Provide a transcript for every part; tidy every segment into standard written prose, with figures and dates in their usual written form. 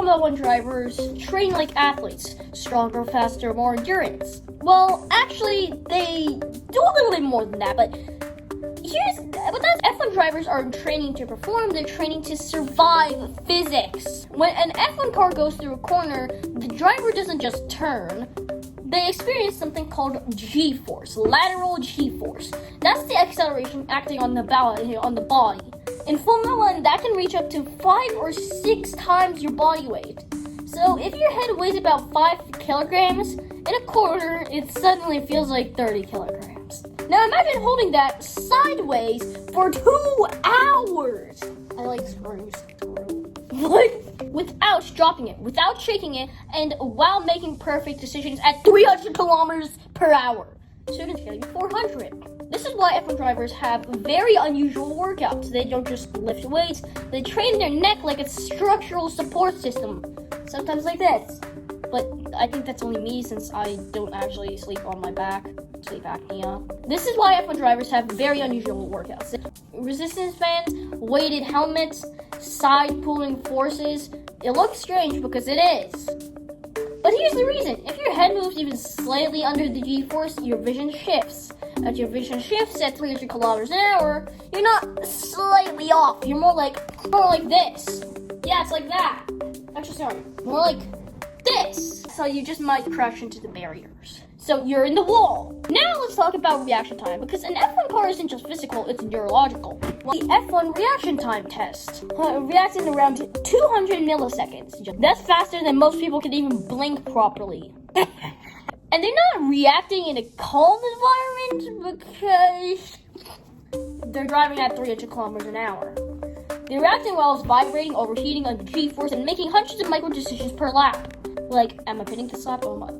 Formula One drivers train like athletes, stronger, faster, more endurance. Well, actually, they do a little bit more than that, but that's F1 drivers aren't training to perform, they're training to survive physics. When an F1 car goes through a corner, the driver doesn't just turn. They experience something called G-force, lateral G-force. That's the acceleration acting on the body. In Formula One, that can reach up to 5 or 6 times your body weight. So if your head weighs about 5 kilograms, in a corner, it suddenly feels like 30 kilograms. Now imagine holding that sideways for 2 hours. I like screws. Without dropping it, without shaking it, and while making perfect decisions at 300 kilometers per hour. Students tell you 400. This is why F1 drivers have very unusual workouts. They don't just lift weights, they train their neck like a structural support system. Sometimes like this. But I think that's only me since I don't actually sleep on my back. Sleep apnea. This is why F1 drivers have very unusual workouts. Resistance bands, weighted helmets, side pulling forces. It looks strange because it is. But here's the reason. If your head moves even slightly under the G-force, your vision shifts. As your vision shifts at 300 kilometers an hour, you're not slightly off. You're more like this. Yeah, it's like that. Actually, sorry. More like this. So you just might crash into the barriers. So you're in the wall. Now let's talk about reaction time, because an F1 car isn't just physical, it's neurological. The F1 reaction time test reacts in around 200 milliseconds. That's faster than most people can even blink properly. And they're not reacting in a calm environment because they're driving at 300 kilometers an hour. They're reacting while it's vibrating, overheating under G-force, and making hundreds of micro decisions per lap. Like, am I pinning this lap or what?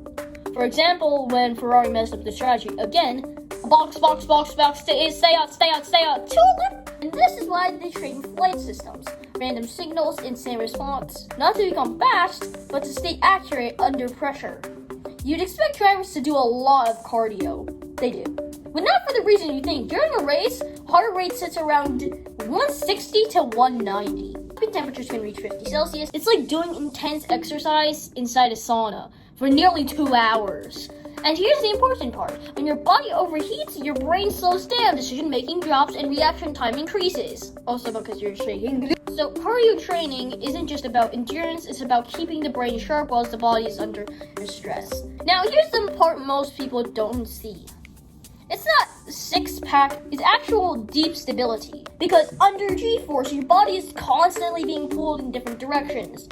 For example, when Ferrari messed up the strategy again, box, stay out, tulip! And this is why they train flight systems. Random signals, instant response. Not to become fast, but to stay accurate under pressure. You'd expect drivers to do a lot of cardio. They do. But not for the reason you think. During a race, heart rate sits around 160 to 190. Temperatures can reach 50 Celsius. It's like doing intense exercise inside a sauna for nearly 2 hours. And here's the important part. When your body overheats, your brain slows down, decision-making drops, and reaction time increases. Also because you're shaking. So cardio training isn't just about endurance, it's about keeping the brain sharp while the body is under stress. Now here's the part most people don't see. It's not six-pack, it's actual deep stability. Because under G-force, your body is constantly being pulled in different directions.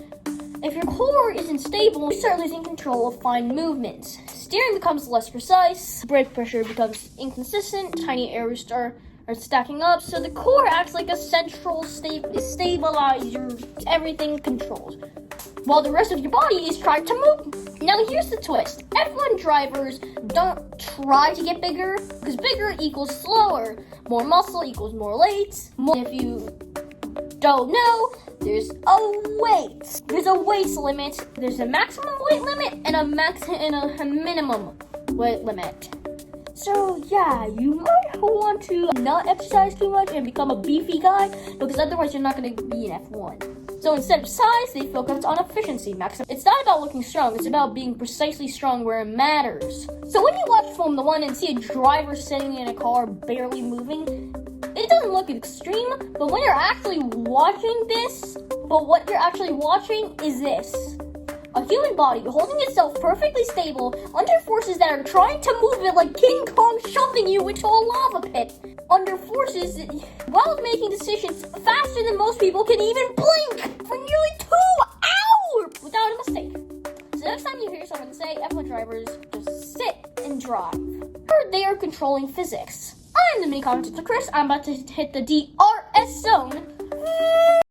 If your core isn't stable, you start losing control of fine movements. Steering becomes less precise, brake pressure becomes inconsistent, tiny errors are stacking up, so the core acts like a central stabilizer, everything controlled, while the rest of your body is trying to move. Now here's the twist. F1 drivers don't try to get bigger, because bigger equals slower. More muscle equals more weight. If you don't know, there's a weight. There's a weight limit. There's a maximum weight limit and a minimum weight limit. So yeah, you might want to not exercise too much and become a beefy guy, because otherwise you're not going to be an F1. So instead of size, they focus on efficiency. It's not about looking strong, it's about being precisely strong where it matters. So when you watch Formula One and see a driver sitting in a car barely moving, it doesn't look extreme, but when you're actually watching this, what you're actually watching is this. A human body holding itself perfectly stable under forces that are trying to move it like King Kong shoving you into a lava pit. Under forces, while making decisions faster than most people can even blink for nearly 2 hours without a mistake. So next time you hear someone say F1 drivers just sit and drive, or they are controlling physics. I'm the mini commentator Chris. I'm about to hit the DRS zone.